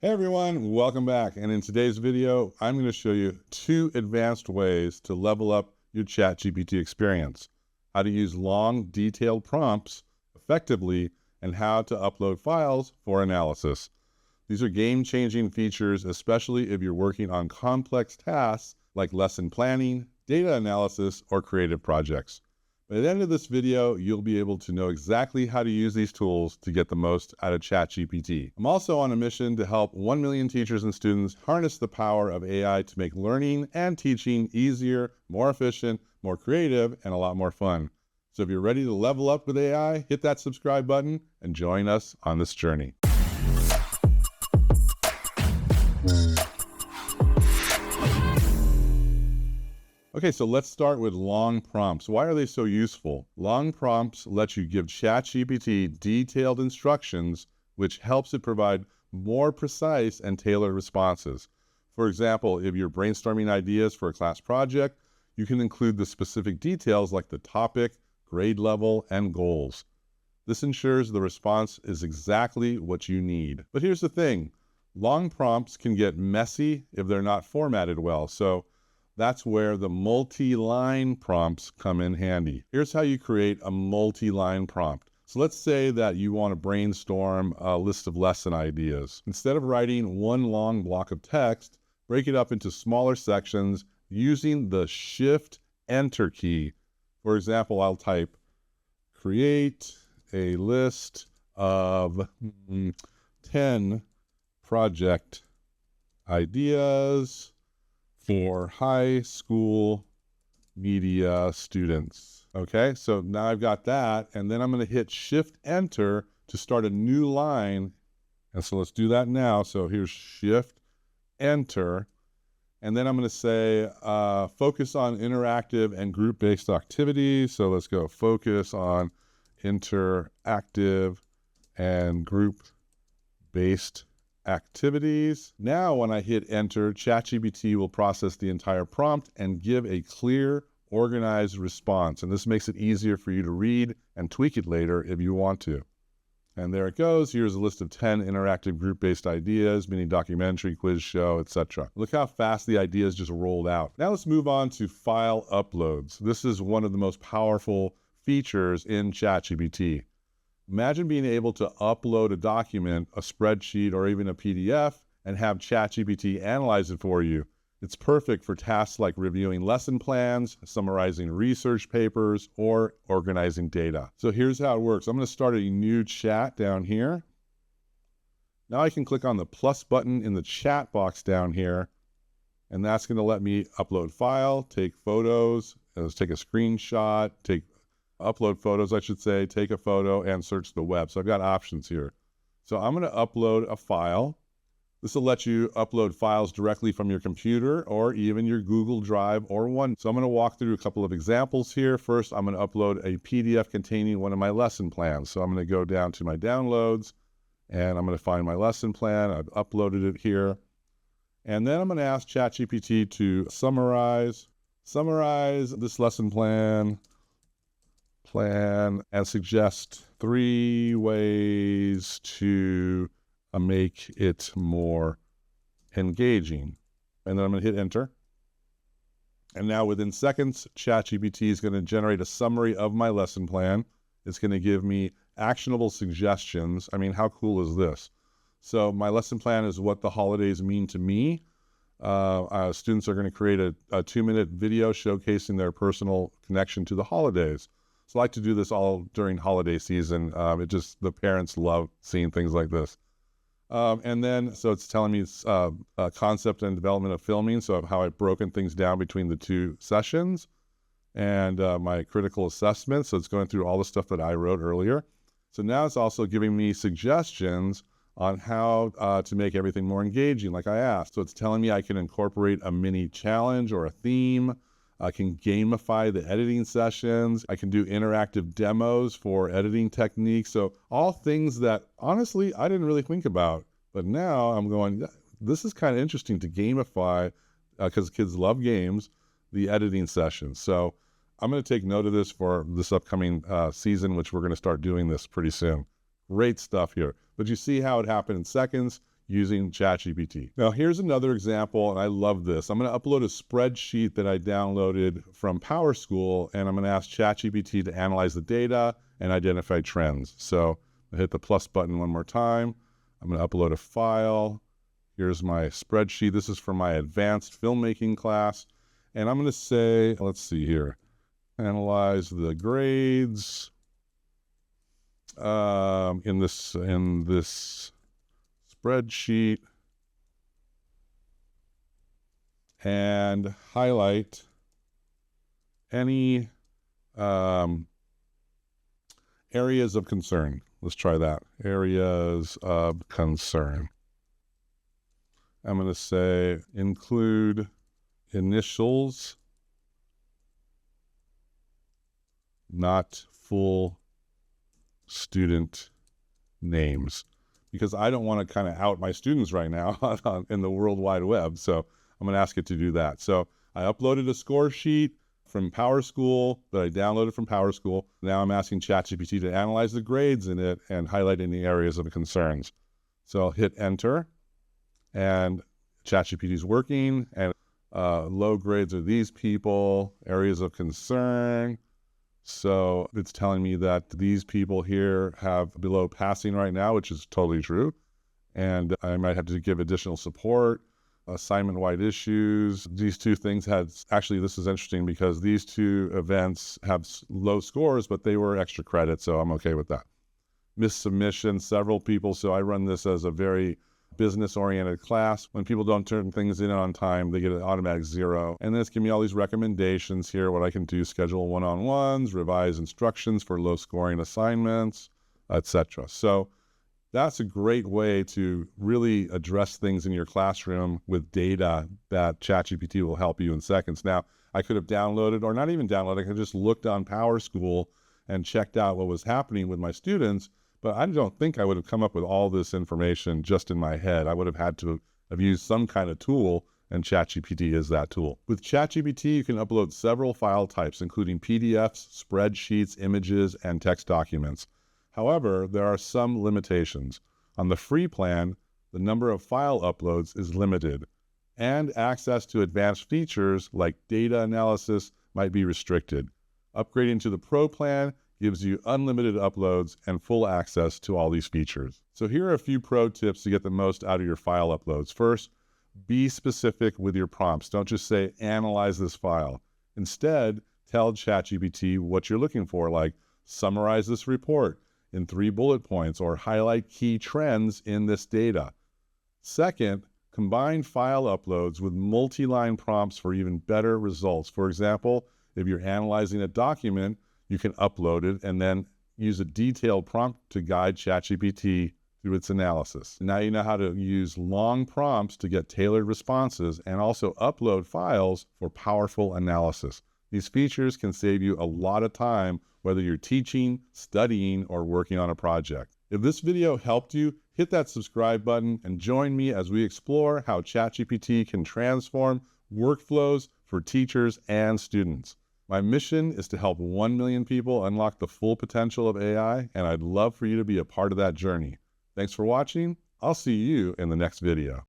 Hey everyone, welcome back. And in today's video, I'm going to show you 2 advanced ways to level up your ChatGPT experience, how to use long, detailed prompts effectively, and how to upload files for analysis. These are game-changing features, especially if you're working on complex tasks like lesson planning, data analysis, or creative projects. By the end of this video, you'll be able to know exactly how to use these tools to get the most out of ChatGPT. I'm also on a mission to help 1 million teachers and students harness the power of AI to make learning and teaching easier, more efficient, more creative, and a lot more fun. So if you're ready to level up with AI, hit that subscribe button and join us on this journey. Okay, so let's start with long prompts. Why are they so useful? Long prompts let you give ChatGPT detailed instructions, which helps it provide more precise and tailored responses. For example, if you're brainstorming ideas for a class project, you can include the specific details like the topic, grade level, and goals. This ensures the response is exactly what you need. But here's the thing, long prompts can get messy if they're not formatted well. So that's where the multi-line prompts come in handy. Here's how you create a multi-line prompt. So let's say that you want to brainstorm a list of lesson ideas. Instead of writing one long block of text, break it up into smaller sections using the Shift-Enter key. For example, I'll type, create a list of 10 project ideas for high school media students. Okay, so now I've got that, and then I'm going to hit Shift Enter to start a new line. And so let's do that now. So here's Shift Enter, and then I'm going to say focus on interactive and group-based activities. So let's go focus on interactive and group-based activities. Now, when I hit enter, ChatGPT will process the entire prompt and give a clear, organized response. And this makes it easier for you to read and tweak it later if you want to. And there it goes. Here's a list of 10 interactive group-based ideas, mini documentary, quiz show, etc. Look how fast the ideas just rolled out. Now let's move on to file uploads. This is one of the most powerful features in ChatGPT. Imagine being able to upload a document, a spreadsheet, or even a PDF, and have ChatGPT analyze it for you. It's perfect for tasks like reviewing lesson plans, summarizing research papers, or organizing data. So here's how it works. I'm going to start a new chat down here. Now I can click on the plus button in the chat box down here, and that's going to let me upload file, take photos, let's take a screenshot, upload photos, I should say, take a photo, and search the web. So I've got options here. So I'm going to upload a file. This will let you upload files directly from your computer or even your Google Drive or One. So I'm going to walk through a couple of examples here. First, I'm going to upload a PDF containing one of my lesson plans. So I'm going to go down to my downloads, and I'm going to find my lesson plan. I've uploaded it here. And then I'm going to ask ChatGPT to summarize this lesson plan and suggest 3 ways to make it more engaging. And then I'm going to hit enter. And now within seconds, ChatGPT is going to generate a summary of my lesson plan. It's going to give me actionable suggestions. I mean, how cool is this? So my lesson plan is what the holidays mean to me. Students are going to create a 2-minute video showcasing their personal connection to the holidays. So I like to do this all during holiday season. The parents love seeing things like this. And then, so it's telling me concept and development of filming, so how I've broken things down between the 2 sessions, and my critical assessment. So it's going through all the stuff that I wrote earlier. So now it's also giving me suggestions on how to make everything more engaging, like I asked. So it's telling me I can incorporate a mini challenge or a theme. I can gamify the editing sessions. I can do interactive demos for editing techniques. So all things that, honestly, I didn't really think about. But now I'm going, this is kind of interesting to gamify, because kids love games, the editing sessions. So I'm going to take note of this for this upcoming season, which we're going to start doing this pretty soon. Great stuff here. But you see how it happened in seconds. using ChatGPT. Now, here's another example, and I love this. I'm going to upload a spreadsheet that I downloaded from PowerSchool, and I'm going to ask ChatGPT to analyze the data and identify trends. So I hit the plus button one more time. I'm going to upload a file. Here's my spreadsheet. This is for my advanced filmmaking class. And I'm going to say, let's see here, analyze the grades in this spreadsheet and highlight any areas of concern. Let's try that. Areas of concern. I'm going to say include initials, not full student names, because I don't want to kind of out my students right now in the World Wide Web. So I'm going to ask it to do that. So I uploaded a score sheet from PowerSchool that I downloaded from PowerSchool. Now I'm asking ChatGPT to analyze the grades in it and highlight any areas of concerns. So I'll hit enter, and ChatGPT is working, and low grades are these people, areas of concern. So it's telling me that these people here have below passing right now, which is totally true. And I might have to give additional support. Assignment-wide issues. These two things had, actually this is interesting because these two events have low scores, but they were extra credit, so I'm okay with that. Missed submission, several people. So I run this as a very business-oriented class. When people don't turn things in on time, they get an automatic 0. And then it's giving me all these recommendations here, what I can do: schedule one-on-ones, revise instructions for low-scoring assignments, etc. So that's a great way to really address things in your classroom with data that ChatGPT will help you in seconds. Now, I could have downloaded, or not even downloaded, I could have just looked on PowerSchool and checked out what was happening with my students, but I don't think I would have come up with all this information just in my head. I would have had to have used some kind of tool, and ChatGPT is that tool. With ChatGPT, you can upload several file types, including PDFs, spreadsheets, images, and text documents. However, there are some limitations. On the free plan, the number of file uploads is limited, and access to advanced features like data analysis might be restricted. Upgrading to the Pro plan gives you unlimited uploads and full access to all these features. So here are a few pro tips to get the most out of your file uploads. First, be specific with your prompts. Don't just say, analyze this file. Instead, tell ChatGPT what you're looking for, like summarize this report in 3 bullet points, or highlight key trends in this data. Second, combine file uploads with multi-line prompts for even better results. For example, if you're analyzing a document, you can upload it and then use a detailed prompt to guide ChatGPT through its analysis. Now you know how to use long prompts to get tailored responses and also upload files for powerful analysis. These features can save you a lot of time, whether you're teaching, studying, or working on a project. If this video helped you, hit that subscribe button and join me as we explore how ChatGPT can transform workflows for teachers and students. My mission is to help 1 million people unlock the full potential of AI, and I'd love for you to be a part of that journey. Thanks for watching. I'll see you in the next video.